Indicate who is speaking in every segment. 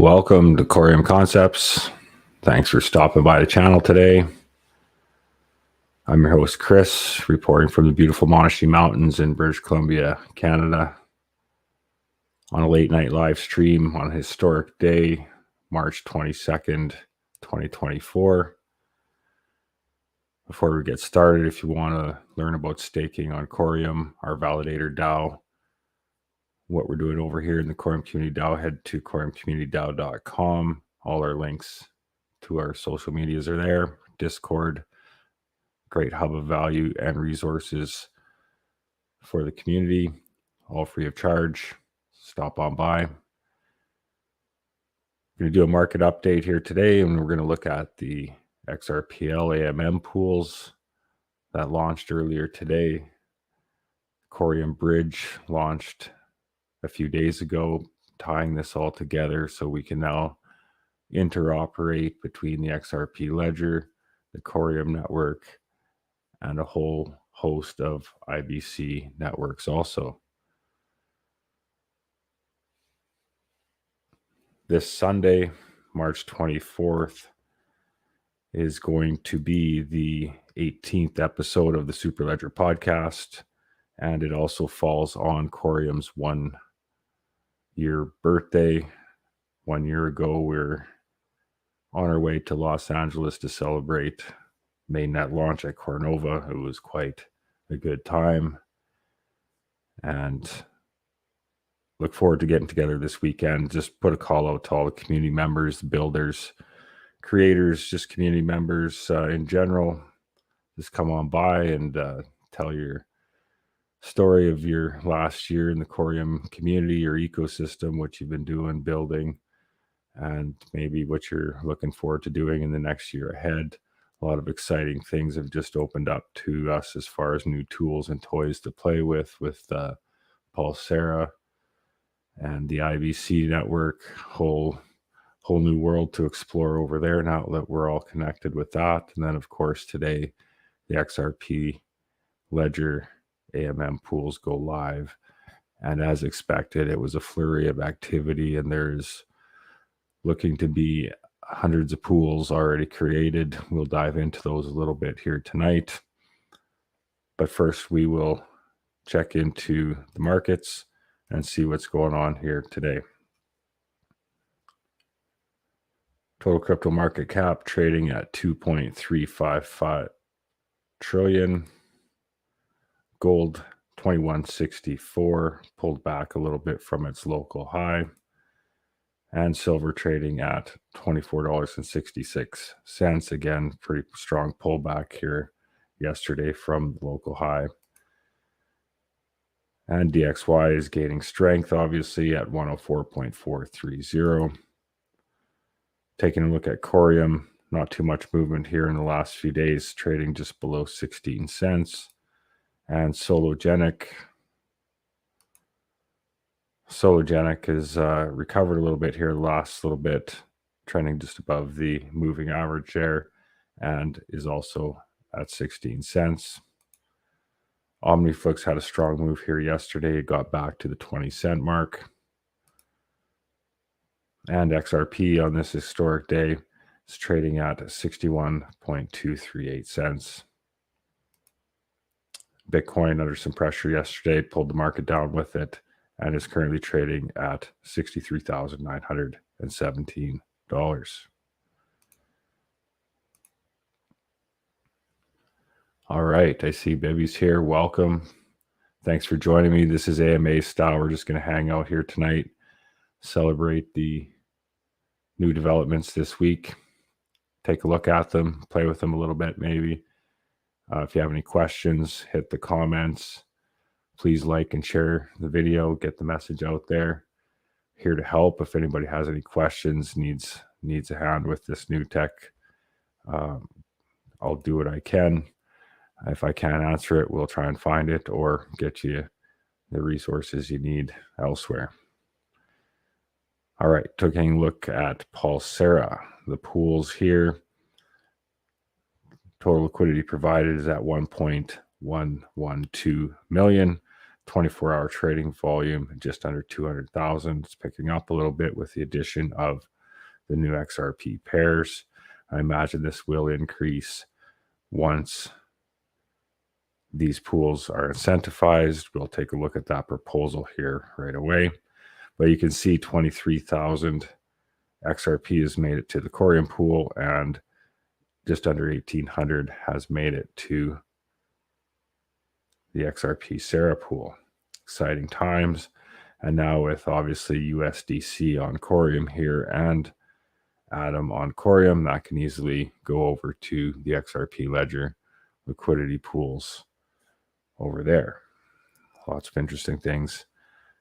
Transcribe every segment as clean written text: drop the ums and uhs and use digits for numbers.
Speaker 1: Welcome to Coreum Concepts. Thanks for stopping by the channel today. I'm your host, Chris, reporting from the beautiful Monashi Mountains in British Columbia, Canada, on a late night live stream on a historic day, March 22nd, 2024. Before we get started, if you want to learn about staking on Coreum, our Validator DAO, what we're doing over here in the Coreum Community DAO, head to CoreumCommunityDAO.com. All our links to our social medias are there. Discord, great hub of value and resources for the community, all free of charge. Stop on by. I'm going to do a market update here today, and we're going to look at the XRPL AMM pools that launched earlier today. Coreum Bridge launched a few days ago, tying this all together so we can now interoperate between the XRP ledger, the Coreum network, and a whole host of IBC networks also. This Sunday, March 24th, is going to be the 18th episode of the Superledger podcast, and it also falls on Coreum's 1 year birthday. 1 year ago, we're on our way to Los Angeles to celebrate mainnet launch at Cornova. It was quite a good time, and look forward to getting together this weekend. Just put a call out to all the community members, builders, creators, just community members in general. Just come on by and tell your story of your last year in the Coreum community, your ecosystem, what you've been doing, building, and maybe what you're looking forward to doing in the next year ahead. A lot of exciting things have just opened up to us as far as new tools and toys to play with Pulsera and the IBC network. Whole new world to explore over there now that we're all connected with that. And then, of course, today, the XRP ledger AMM pools go live. And as expected, it was a flurry of activity, and there's looking to be hundreds of pools already created. We'll dive into those a little bit here tonight. But first, we will check into the markets and see what's going on here today. Total crypto market cap trading at 2.355 trillion. Gold 2164, pulled back a little bit from its local high. And silver trading at $24.66. Again, pretty strong pullback here yesterday from the local high. And DXY is gaining strength, obviously, at 104.430. Taking a look at Coreum, not too much movement here in the last few days, trading just below 16 cents. And Sologenic has recovered a little bit here the last little bit, trending just above the moving average there, and is also at 16 cents. Omniflix had a strong move here yesterday. It got back to the 20-cent mark. And XRP on this historic day is trading at 61.238 cents. Bitcoin under some pressure yesterday, pulled the market down with it, and is currently trading at $63,917. All right, I see Bibby's here. Welcome. Thanks for joining me. This is AMA style. We're just going to hang out here tonight, celebrate the new developments this week, take a look at them, play with them a little bit maybe. If you have any questions, hit the comments. Please like and share the video, get the message out there. Here to help if anybody has any questions, needs a hand with this new tech. I'll do what I can. If I can't answer it, we'll try and find it or get you the resources you need elsewhere. All right, taking a look at Pulsera, the pools here. Total liquidity provided is at 1.112 million. 24-hour trading volume just under 200,000. It's picking up a little bit with the addition of the new XRP pairs. I imagine this will increase once these pools are incentivized. We'll take a look at that proposal here right away. But you can see 23,000 XRP has made it to the Coreum pool, and just under 1,800 has made it to the Pulsera pool. Exciting times. And now with obviously USDC on Coreum here and AMM on Coreum, that can easily go over to the XRP ledger liquidity pools over there. Lots of interesting things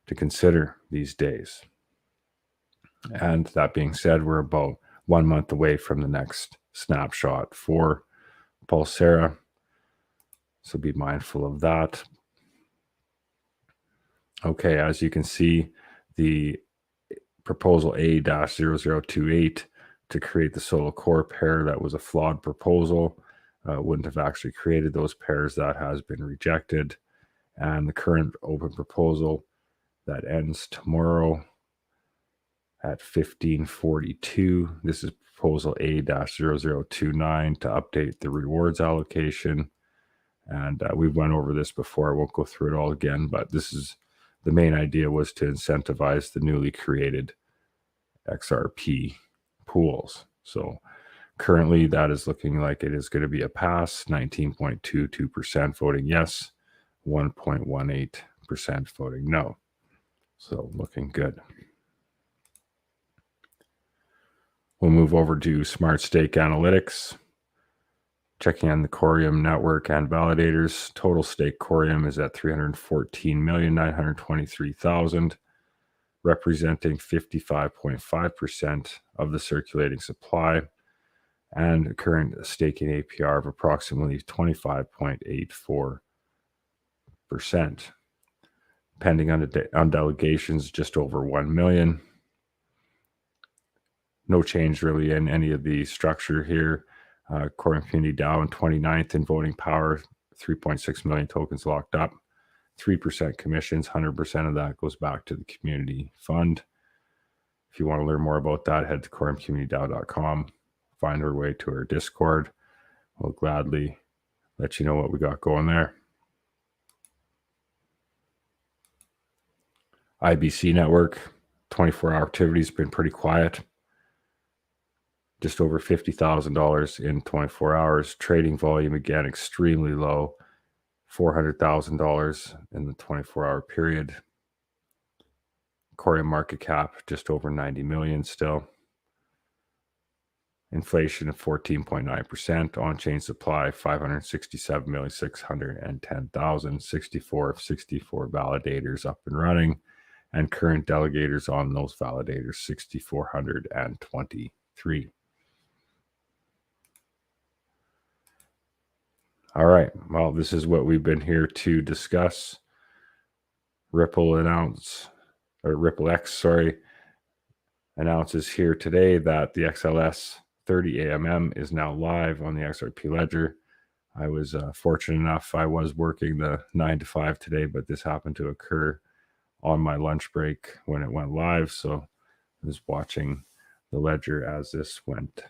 Speaker 1: to consider these days. And that being said, we're about 1 month away from the next snapshot for Pulsera, so be mindful of that. Okay, as you can see, the proposal A-0028 to create the solo core pair, that was a flawed proposal. Wouldn't have actually created those pairs. That has been rejected. And the current open proposal that ends tomorrow at 1542. This is proposal A-0029 to update the rewards allocation. And we went over this before. I won't go through it all again, but this is the main idea, was to incentivize the newly created XRP pools. So currently that is looking like it is going to be a pass. 19.22% voting yes, 1.18% voting no. So looking good. We'll move over to Smart Stake Analytics. Checking on the Coreum network and validators. Total stake Coreum is at 314,923,000, representing 55.5% of the circulating supply, and a current staking APR of approximately 25.84%. Pending on delegations, just over 1 million. No change really in any of the structure here. Coreum Community DAO in 29th in voting power, 3.6 million tokens locked up, 3% commissions, 100% of that goes back to the community fund. If you want to learn more about that, head to CoreumCommunityDAO.com, find our way to our Discord. We'll gladly let you know what we got going there. IBC network, 24-hour activity has been pretty quiet. Just over $50,000 in 24 hours. Trading volume, again, extremely low. $400,000 in the 24-hour period. Coreum market cap, just over 90 million still. Inflation of 14.9%. On-chain supply, 567,610,000. 64 of 64 validators up and running. And current delegators on those validators, 6,423. All right, well, this is what we've been here to discuss. Xrpl X, announces here today that the XLS 30 AMM is now live on the XRP ledger. I was fortunate enough, I was working the 9 to 5 today, but this happened to occur on my lunch break when it went live. So I was watching the ledger as this went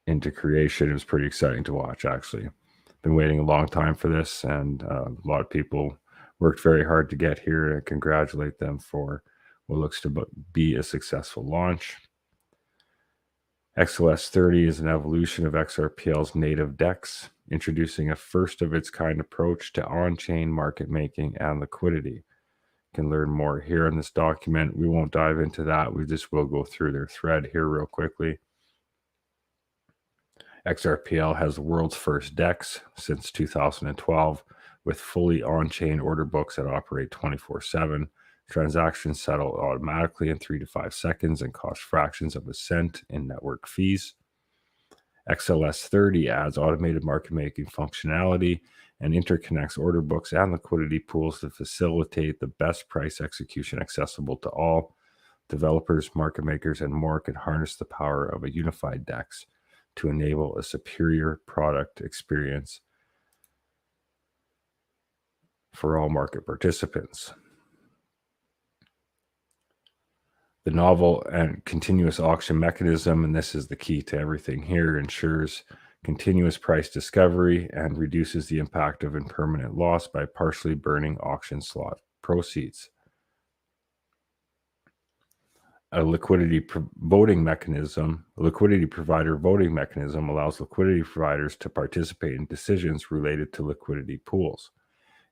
Speaker 1: into creation. It was pretty exciting to watch, actually. Been waiting a long time for this, and a lot of people worked very hard to get here. I congratulate them for what looks to be a successful launch. XLS 30 is an evolution of XRPL's native DEX, introducing a first-of-its-kind approach to on-chain market making and liquidity. You can learn more here in this document. We won't dive into that. We just will go through their thread here real quickly. XRPL has the world's first DEX since 2012, with fully on-chain order books that operate 24/7. Transactions settle automatically in 3 to 5 seconds and cost fractions of a cent in network fees. XLS 30 adds automated market-making functionality and interconnects order books and liquidity pools to facilitate the best price execution accessible to all. Developers, market makers, and more can harness the power of a unified DEX to enable a superior product experience for all market participants. The novel and continuous auction mechanism, and this is the key to everything here, ensures continuous price discovery and reduces the impact of impermanent loss by partially burning auction slot proceeds. A liquidity provider voting mechanism allows liquidity providers to participate in decisions related to liquidity pools,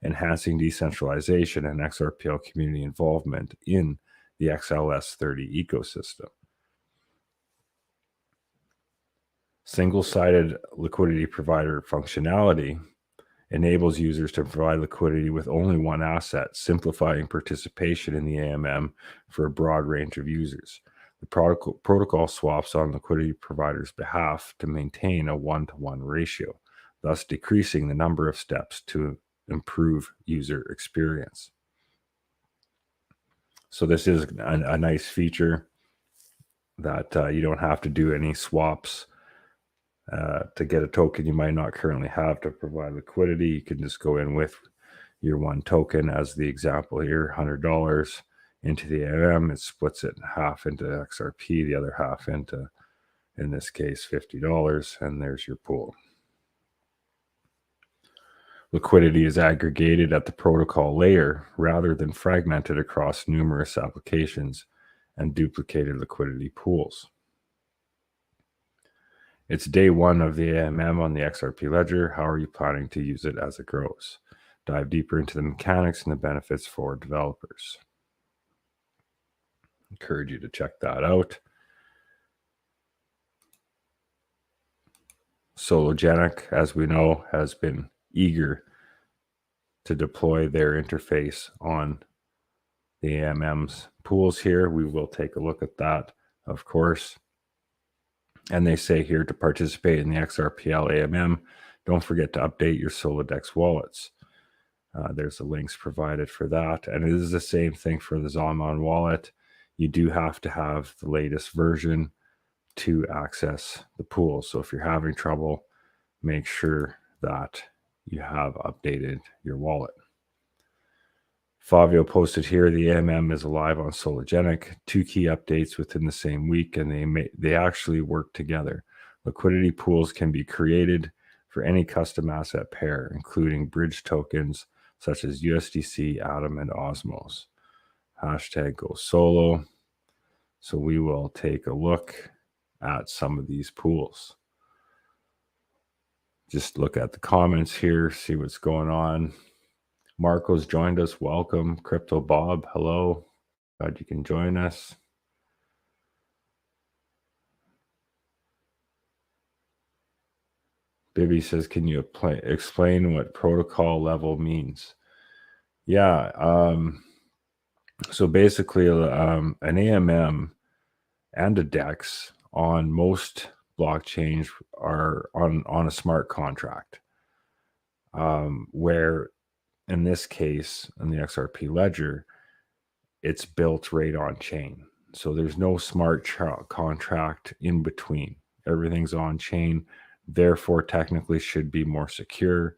Speaker 1: enhancing decentralization and XRPL community involvement in the XLS30 ecosystem. Single-sided liquidity provider functionality enables users to provide liquidity with only one asset, simplifying participation in the AMM for a broad range of users. The protocol swaps on liquidity providers' behalf to maintain a one-to-one ratio, thus decreasing the number of steps to improve user experience. So this is a nice feature that you don't have to do any swaps to get a token you might not currently have to provide liquidity. You can just go in with your one token, as the example here, $100 into the AMM. It splits it half into XRP, the other half into, in this case, $50, and there's your pool. Liquidity is aggregated at the protocol layer rather than fragmented across numerous applications and duplicated liquidity pools. It's day one of the AMM on the XRP ledger. How are you planning to use it as it grows? Dive deeper into the mechanics and the benefits for developers. Encourage you to check that out. Sologenic, as we know, has been eager to deploy their interface on the AMMs pools here. We will take a look at that, of course. And they say here, to participate in the XRPL AMM, don't forget to update your Solodex wallets. There's the links provided for that. And it is the same thing for the Zaman wallet. You do have to have the latest version to access the pool. So if you're having trouble, make sure that you have updated your wallet. Fabio posted here, the AMM is alive on Sologenic. 2 key updates within the same week, and they actually work together. Liquidity pools can be created for any custom asset pair, including bridge tokens such as USDC, Atom, and Osmos. Hashtag go solo. So we will take a look at some of these pools. Just look at the comments here, see what's going on. Marco's joined us. Welcome. Crypto Bob, hello. Glad you can join us. Bibby says, can you explain what protocol level means? Yeah. So basically, an AMM and a DEX on most blockchains are on a smart contract, where in this case, in the XRP ledger, it's built right on chain. So there's no smart contract in between. Everything's on chain, therefore technically should be more secure,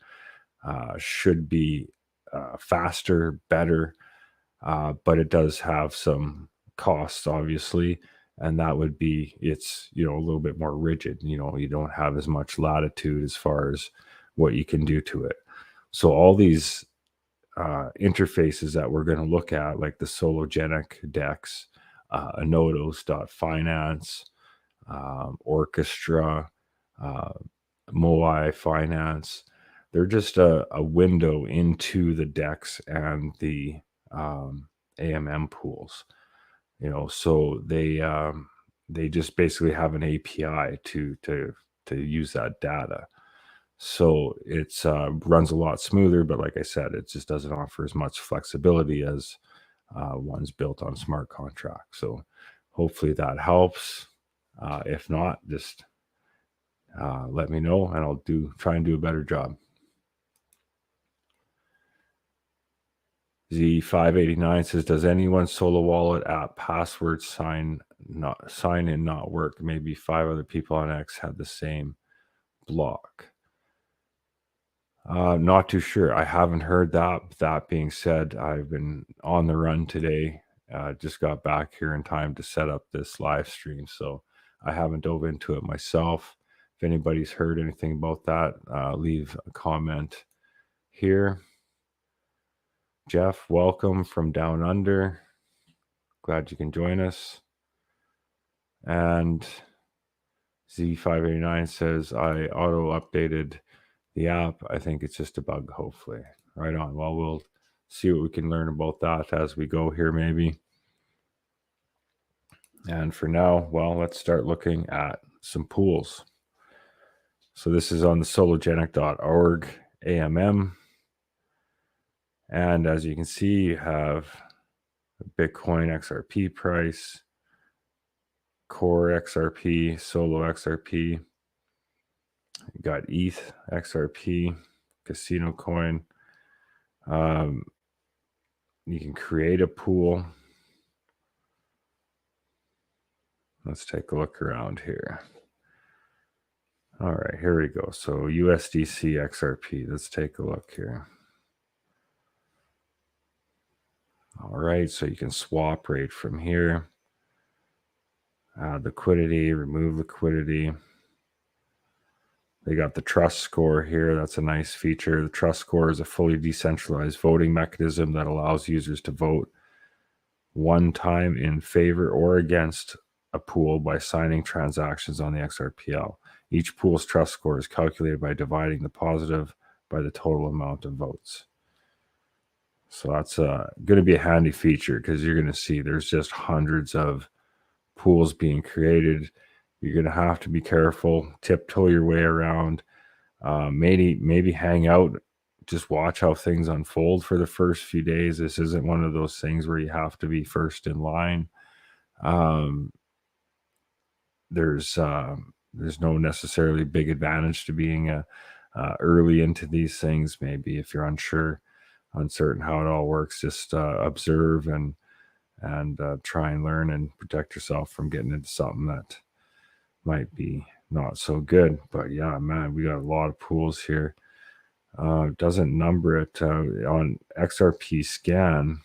Speaker 1: should be faster, better, but it does have some costs, obviously, and that would be, it's, a little bit more rigid. You don't have as much latitude as far as what you can do to it. So all these interfaces that we're going to look at, like the Sologenic DEX, Anodos.Finance, Orchestra, Moai Finance, they're just a window into the DEX and the AMM pools. So they just basically have an API to use that data. So it's runs a lot smoother, but like I said, it just doesn't offer as much flexibility as ones built on smart contracts. So hopefully that helps. If not, just let me know, and I'll try and do a better job. Z589 says, does anyone's Solo Wallet app password sign in not work? Maybe 5 other people on X had the same block. Not too sure. I haven't heard that. That being said, I've been on the run today Just got back here in time to set up this live stream, so I haven't dove into it myself. If anybody's heard anything about that, leave a comment here. Jeff, welcome from down under. Glad you can join us. And Z589 says, I auto updated the app. I think it's just a bug, hopefully. Right on. Well, we'll see what we can learn about that as we go here, maybe. And for now, well, let's start looking at some pools. So this is on the Sologenic.org AMM. And as you can see, you have Bitcoin XRP price, Core XRP, Solo XRP. You got ETH XRP, Casino Coin. You can create a pool. Let's take a look around here. All right, here we go. So USDC XRP. Let's take a look here. All right, so you can swap rate from here. Add liquidity, remove liquidity. They got the trust score here. That's a nice feature. The trust score is a fully decentralized voting mechanism that allows users to vote one time in favor or against a pool by signing transactions on the XRPL. Each pool's trust score is calculated by dividing the positive by the total amount of votes. So that's going to be a handy feature because you're going to see there's just hundreds of pools being created. You're going to have to be careful, tiptoe your way around, maybe hang out, just watch how things unfold for the first few days. This isn't one of those things where you have to be first in line. There's no necessarily big advantage to being early into these things. Maybe if you're uncertain how it all works, just observe and try and learn and protect yourself from getting into something that might be not so good. But yeah, man, we got a lot of pools here. Doesn't number it on XRP scan.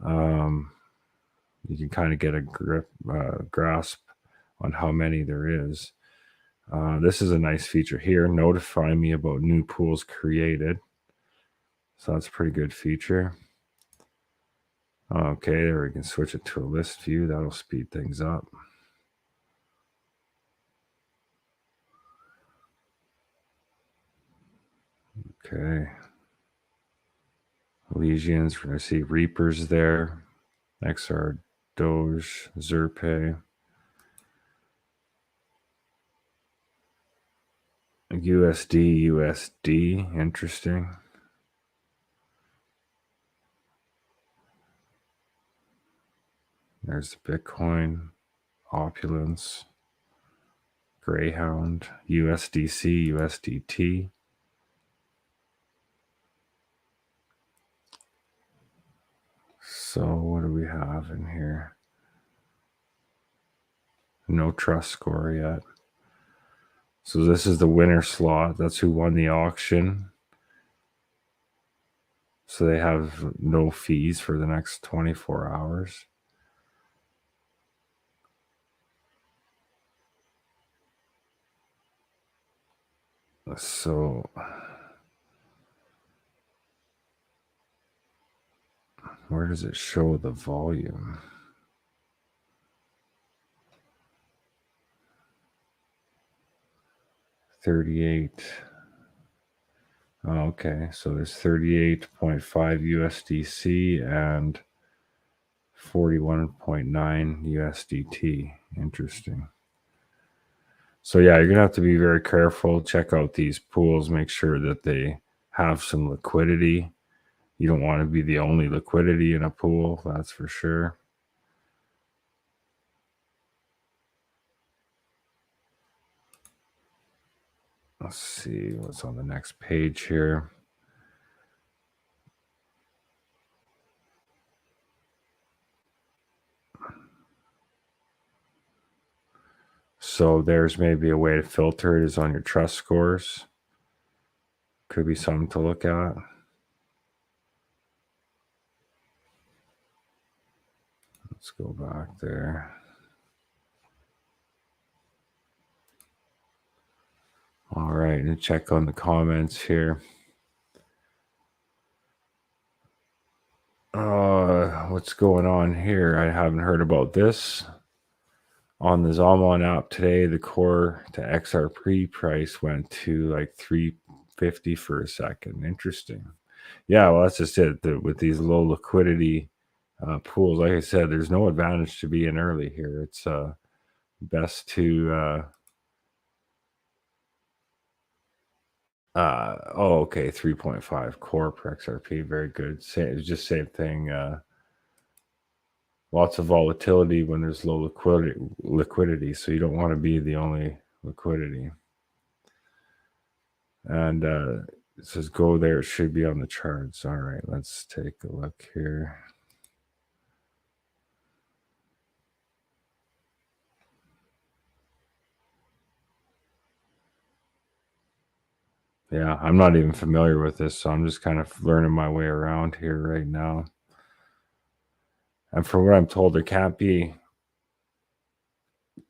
Speaker 1: You can kind of get a grasp on how many there is. This is a nice feature here. Notify me about new pools created. So that's a pretty good feature. Okay, there we can switch it to a list view. That'll speed things up. Okay. Legions, we're going to see Reapers there. XR, Doge, Xrpl. USD, interesting. There's the Bitcoin, Opulence, Greyhound, USDC, USDT. So what do we have in here? No trust score yet. So this is the winner slot. That's who won the auction. So they have no fees for the next 24 hours. So where does it show the volume? $38. Oh, okay, so there's 38.5 USDC and 41.9 USDT. Interesting. So yeah, you're gonna have to be very careful. Check out these pools. Make sure that they have some liquidity. You don't want to be the only liquidity in a pool, that's for sure. Let's see what's on the next page here. So there's maybe a way to filter it is on your trust scores. Could be something to look at. Let's go back there. All right, and check on the comments here. What's going on here? I haven't heard about this. On the Zalmon app today, the core to XRP price went to like 350 for a second. Interesting. Yeah, well, that's just it. With these low liquidity pools, like I said, there's no advantage to being early here. It's best to okay, 3.5 core per XRP, very good. It's just same thing. Lots of volatility when there's low liquidity, so you don't want to be the only liquidity. And it says go there. It should be on the charts. All right, let's take a look here. Yeah, I'm not even familiar with this, so I'm just kind of learning my way around here right now. And from what I'm told, there can't be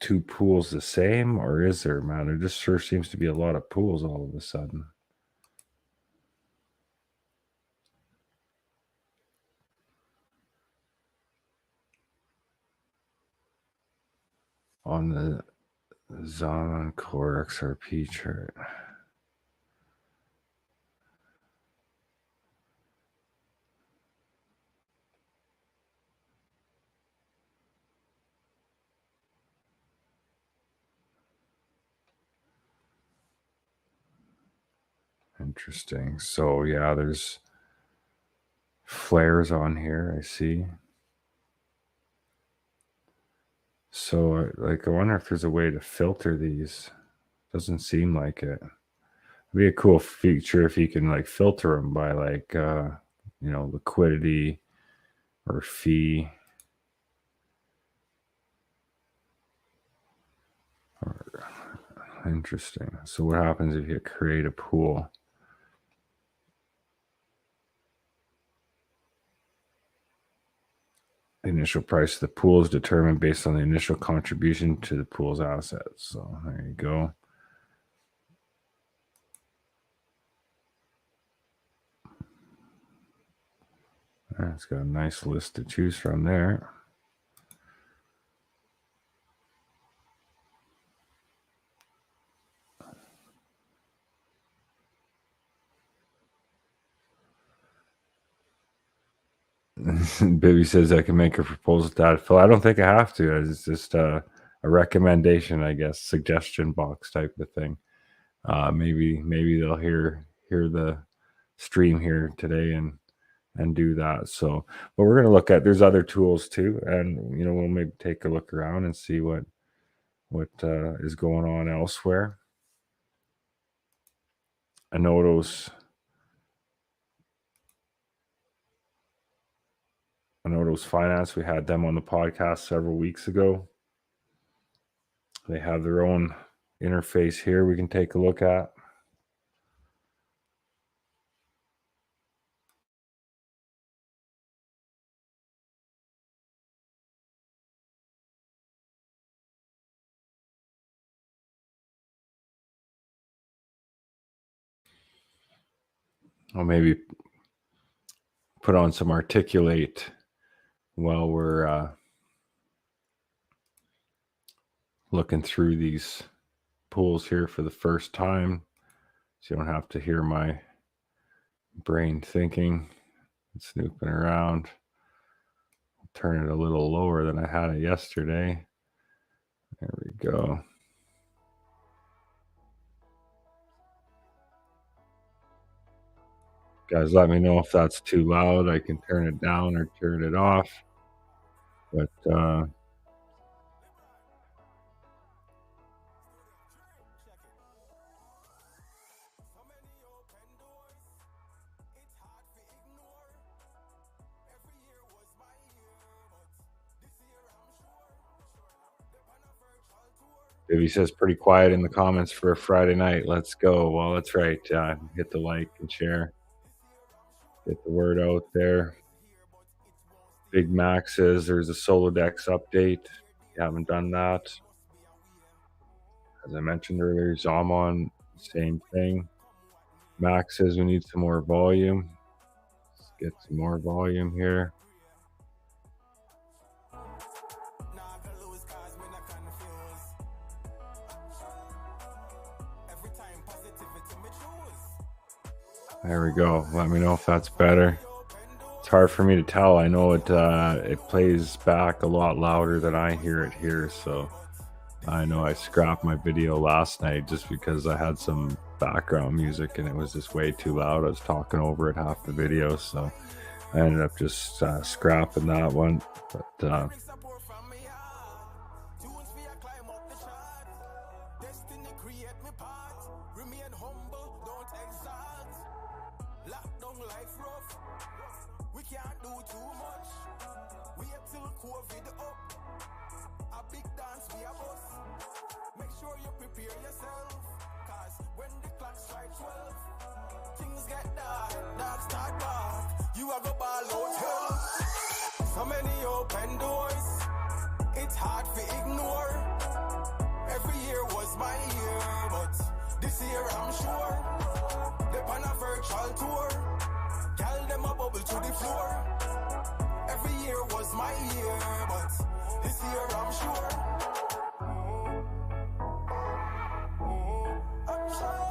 Speaker 1: two pools the same, or is there, man? There just sure seems to be a lot of pools all of a sudden. On the Xenon Core XRP chart. Interesting. So yeah, there's flares on here, I see. So like I wonder if there's a way to filter these. Doesn't seem like it. It'd be a cool feature if you can like filter them by like liquidity or fee. Interesting. So what happens if you create a pool? The initial price of the pool is determined based on the initial contribution to the pool's assets. So there you go. It's got a nice list to choose from there. Baby says I can make a proposal to add Phil. I don't think I have to. It's just a recommendation, I guess, suggestion box type of thing. Maybe they'll hear the stream here today and do that. So, but we're gonna look at there's other tools too, and we'll maybe take a look around and see what is going on elsewhere. Anotos Finance, we had them on the podcast several weeks ago. They have their own interface here we can take a look at. I'll maybe put on some Articulate while we're looking through these pools here for the first time, so you don't have to hear my brain thinking and snooping around. I'll turn it a little lower than I had it yesterday. There we go. Guys, let me know if that's too loud. I can turn it down or turn it off. But Vivi says pretty quiet in the comments for a Friday night. Let's go. Well, that's right. Hit the like and share. Get the word out there. Big maxes. There's a Solodex update. If you haven't done that, as I mentioned earlier, Zaman, same thing. Maxes, we need some more volume. Let's get some more volume here. There we go. Let me know if that's better. It's hard for me to tell. I know it plays back a lot louder than I hear it here, so I know I scrapped my video last night just because I had some background music and it was just way too loud. I was talking over it half the video, so I ended up just scrapping that one. But
Speaker 2: so many open doors, it's hard to ignore. Every year was my year, but this year I'm sure. They're on a virtual tour, gal them a bubble to the floor. Every year was my year, but this year I'm sure. I'm sure.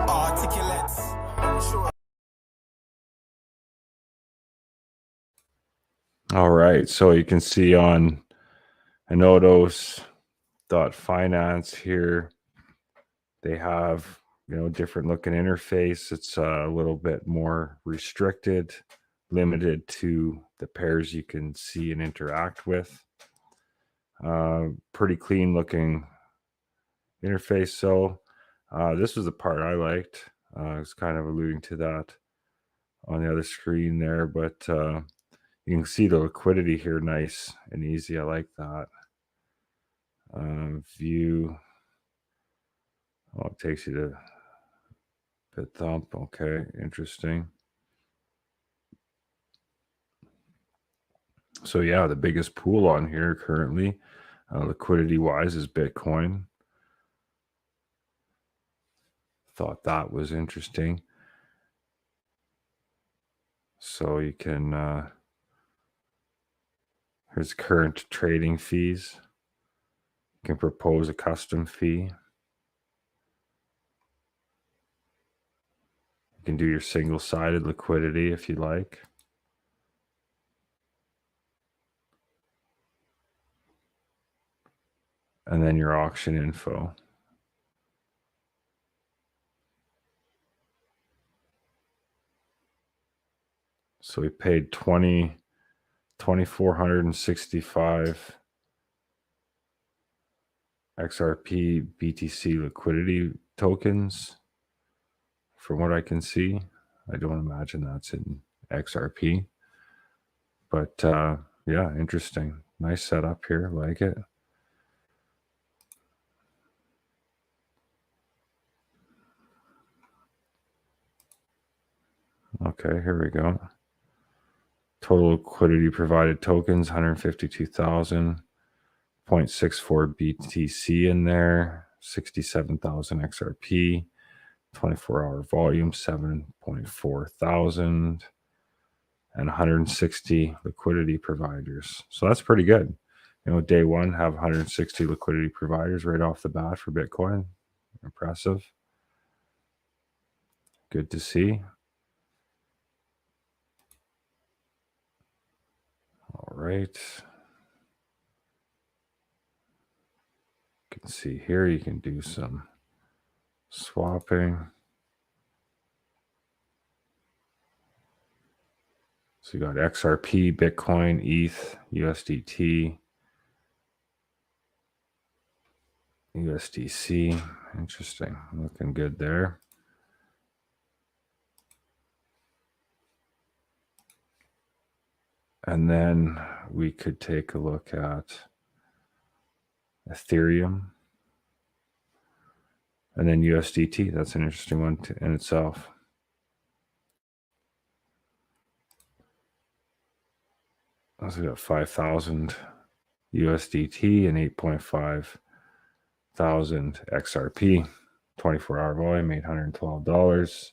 Speaker 2: Articulate. Sure.
Speaker 1: all right, so you can see on Anodos.Finance here, they have different looking interface. It's a little bit more restricted, limited to the pairs you can see and interact with. Pretty clean looking interface. So this was the part I liked. I was kind of alluding to that on the other screen there, but you can see the liquidity here, nice and easy. I like that. View. Oh, it takes you to BitThump. Okay, interesting. So yeah, the biggest pool on here currently, liquidity-wise, is Bitcoin. Thought that was interesting. So you can, here's current trading fees. You can propose a custom fee. You can do your single-sided liquidity if you like. And then your auction info. So we paid $2,465 XRP BTC liquidity tokens. From what I can see, I don't imagine that's in XRP. But yeah, interesting. Nice setup here. Like it. Okay, here we go. Total liquidity provided tokens, 152,000. 0.64 BTC in there, 67,000 XRP, 24-hour volume, 7.4 thousand, and 160 liquidity providers. So that's pretty good. Day one, have 160 liquidity providers right off the bat for Bitcoin. Impressive. Good to see. All right. You can see here you can do some swapping. So you got XRP, Bitcoin, ETH, USDT, USDC. Interesting. Looking good there. And then we could take a look at Ethereum and then USDT. That's an interesting one in itself. So we got 5,000 USDT and 8.5 thousand XRP. 24-hour volume, $812.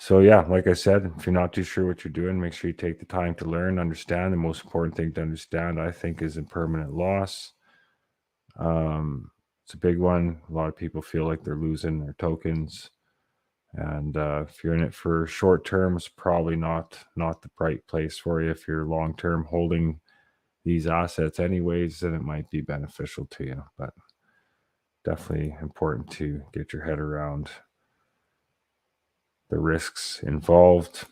Speaker 1: So yeah, like I said, if you're not too sure what you're doing, make sure you take the time to learn, understand. The most important thing to understand, I think, is impermanent loss. It's a big one. A lot of people feel like they're losing their tokens. And if you're in it for short term, it's probably not the right place for you. If you're long term holding these assets anyways, then it might be beneficial to you. But definitely important to get your head around the risks involved.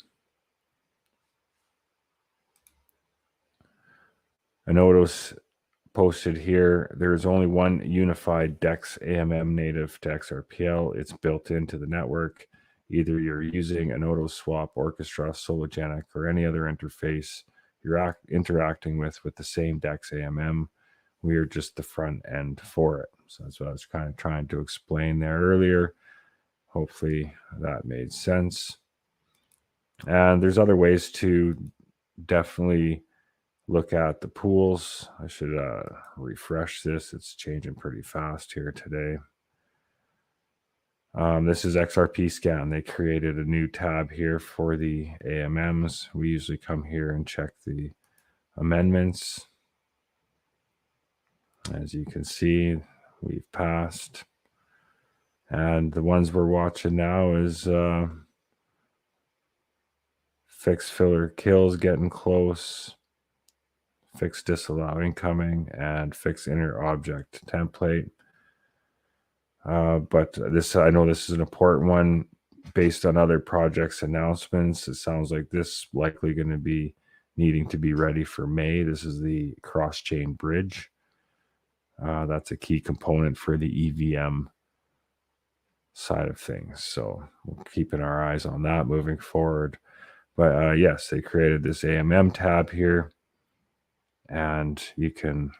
Speaker 1: Anotos posted here, there is only one unified DEX AMM native to XRPL. It's built into the network. Either you're using Anoto Swap, Orchestra, Sologenic, or any other interface you're interacting with the same DEX AMM. We are just the front end for it. So that's what I was kind of trying to explain there earlier. Hopefully that made sense. And there's other ways to definitely look at the pools. I should refresh this. It's changing pretty fast here today. This is XRP Scan. They created a new tab here for the AMMs. We usually come here and check the amendments. As you can see, we've passed. And the ones we're watching now is fixed filler kills getting close, fixed disallow incoming, and fixed inner object template. But this, I know this is an important one based on other projects announcements. It sounds like this likely going to be needing to be ready for May. This is the cross-chain bridge. That's a key component for the EVM side of things. So we're keeping our eyes on that moving forward. But yes, they created this AMM tab here, and you can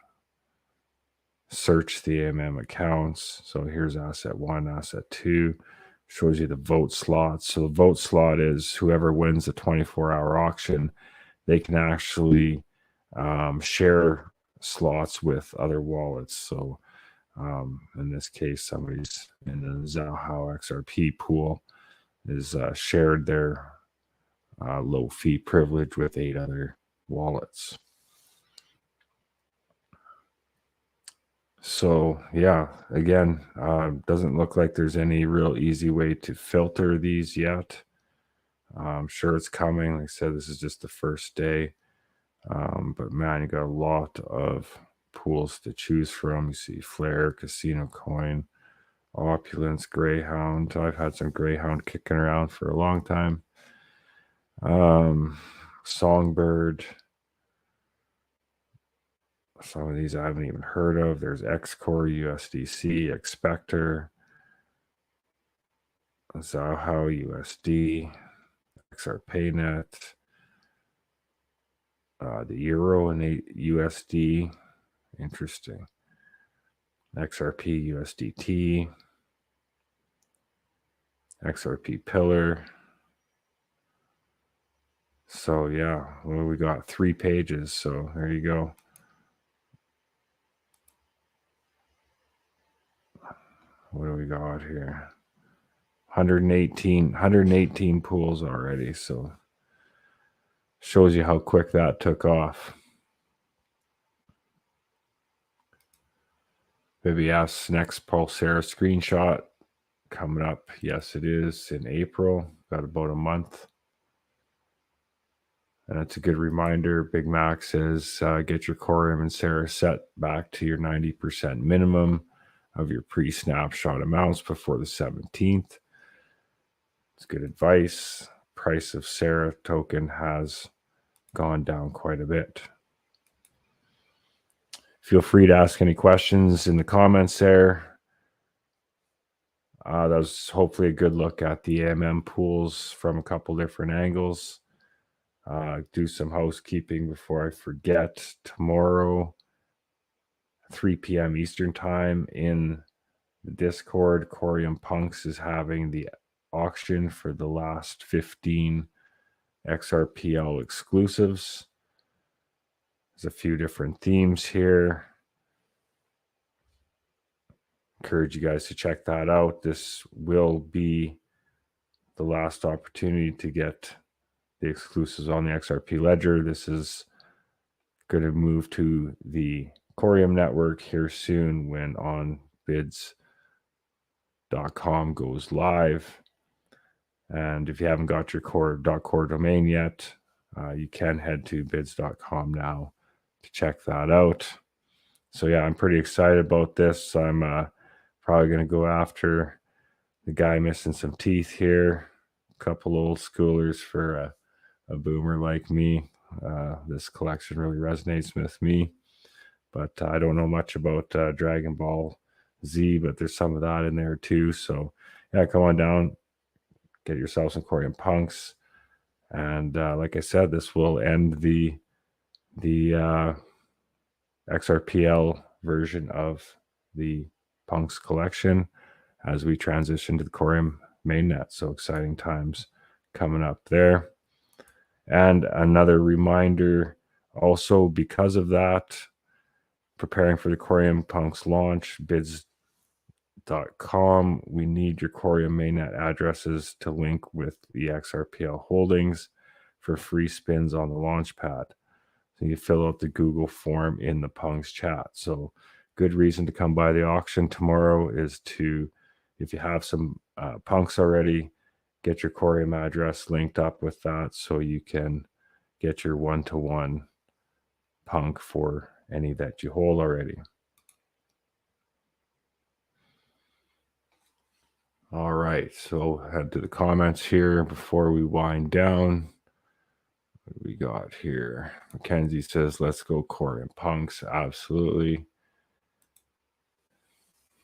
Speaker 1: search the AMM accounts. So here's asset 1, asset 2, shows you the vote slots. So the vote slot is whoever wins the 24-hour auction, they can actually share slots with other wallets. So in this case, somebody's in the Zhao XRP pool is shared their low fee privilege with 8 other wallets. So yeah, again, doesn't look like there's any real easy way to filter these yet. I'm sure it's coming. Like I said, this is just the first day. But man, you got a lot of pools to choose from. You see Flare, Casino Coin, Opulence, Greyhound. I've had some Greyhound kicking around for a long time. Songbird. Some of these I haven't even heard of. There's Xcore, USDC, Expector, Zhao USD, XRPayNet, the Euro and USD. Interesting. XRP USDT, XRP Pillar. So yeah, well, we got 3 pages. So there you go. What do we got here? 118 pools already. So shows you how quick that took off. Maybe ask next Pulsera screenshot coming up. Yes, it is in April. Got about a month. And it's a good reminder. Big Mac says get your Coreum and Sarah set back to your 90% minimum of your pre-snapshot amounts before the 17th. It's good advice. Price of Sarah token has gone down quite a bit. Feel free to ask any questions in the comments there. That was hopefully a good look at the AMM pools from a couple different angles. Do some housekeeping before I forget. Tomorrow, 3 p.m. Eastern Time in the Discord, Coreum Punks is having the auction for the last 15 XRPL exclusives. There's a few different themes here. Encourage you guys to check that out. This will be the last opportunity to get the exclusives on the XRP ledger. This is going to move to the Coreum network here soon when on bids.com goes live. And if you haven't got your core domain yet, you can head to bids.com now to check that out. So yeah, I'm pretty excited about this. I'm probably going to go after the guy missing some teeth here. A couple old schoolers for a boomer like me. This collection really resonates with me. But I don't know much about Dragon Ball Z, but there's some of that in there too. So yeah, come on down, get yourself some Coreum Punks. And like I said, this will end the XRPL version of the Punks collection as we transition to the Coreum mainnet. So exciting times coming up there. And another reminder also, because of that, preparing for the Coreum Punks launch, bids.com, we need your Coreum mainnet addresses to link with the XRPL holdings for free spins on the launch pad. So you fill out the Google form in the Punks chat. So good reason to come by the auction tomorrow is to, if you have some Punks already, get your Coreum address linked up with that so you can get your one-to-one Punk for any that you hold already. All right, so head to the comments here before we wind down. What do we got here? Mackenzie says, let's go Coreum Punks. Absolutely.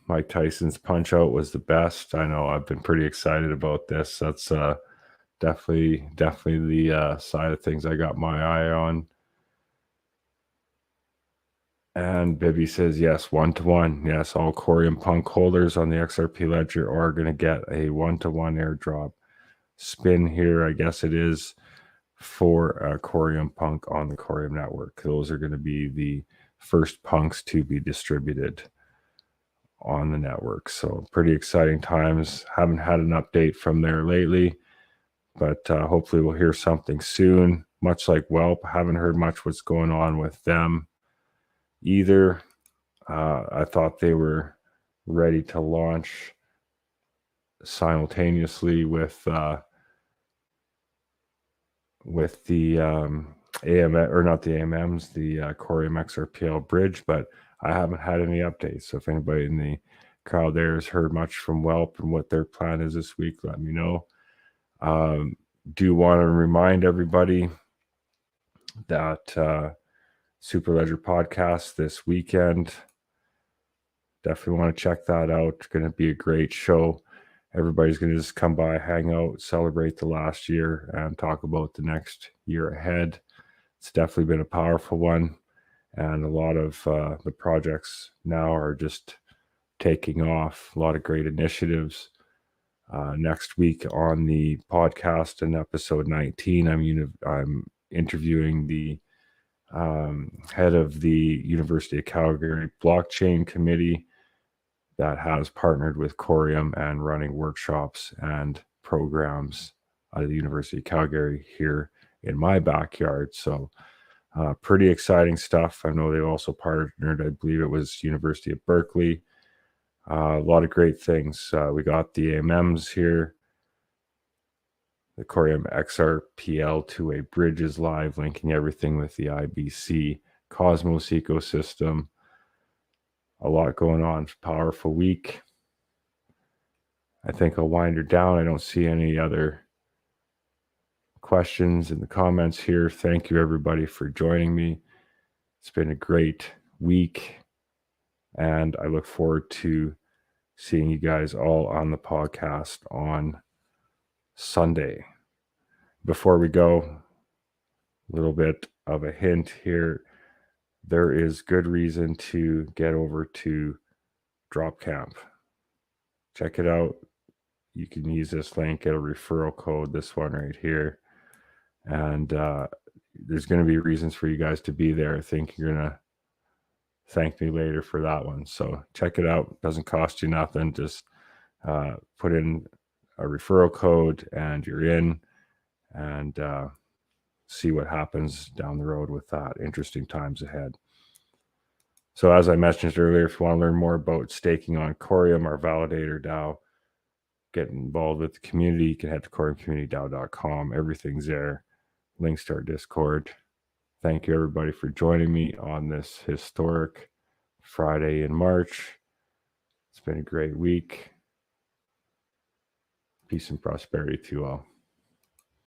Speaker 1: Mike Tyson's punch out was the best. I know I've been pretty excited about this. That's definitely the side of things I got my eye on. And Bibby says, yes, 1-to-1. Yes, all Coreum Punk holders on the XRP ledger are going to get a 1-to-1 airdrop spin here. I guess it is for Coreum Punk on the Coreum network. Those are going to be the first punks to be distributed on the network. So pretty exciting times. Haven't had an update from there lately, but hopefully we'll hear something soon. Much like Whelp, haven't heard much what's going on with them either. I thought they were ready to launch simultaneously with the AMM, or not the AMMs, the Coreum XRPL bridge, but I haven't had any updates. So if anybody in the crowd there has heard much from Whelp and what their plan is this week, let me know. Do want to remind everybody that Super Ledger podcast this weekend. Definitely want to check that out. It's going to be a great show. Everybody's going to just come by, hang out, celebrate the last year, and talk about the next year ahead. It's definitely been a powerful one, and a lot of the projects now are just taking off. A lot of great initiatives. Next week on the podcast in episode 19, I'm interviewing the head of the University of Calgary blockchain committee that has partnered with Coreum and running workshops and programs at the University of Calgary here in my backyard. So pretty exciting stuff. I know they also partnered, I believe it was University of Berkeley, A lot of great things. We got the AMMs here. The Coreum XRPL 2A bridge is live, linking everything with the IBC Cosmos ecosystem. A lot going on. Powerful week. I think I'll wind her down. I don't see any other questions in the comments here. Thank you, everybody, for joining me. It's been a great week, and I look forward to seeing you guys all on the podcast on Sunday. Before we go, a little bit of a hint here. There is good reason to get over to Dropcamp. Check it out. You can use this link, get a referral code, this one right here. And there's going to be reasons for you guys to be there. I think you're going to thank me later for that one. So check it out. It doesn't cost you nothing. Just put in a referral code and you're in, and see what happens down the road with that. Interesting times ahead. So as I mentioned earlier, if you want to learn more about staking on Coreum, our Validator DAO, get involved with the community, you can head to CoreumCommunityDAO.com. Everything's there. Links to our Discord. Thank you, everybody, for joining me on this historic Friday in March. It's been a great week. Peace and prosperity to you all.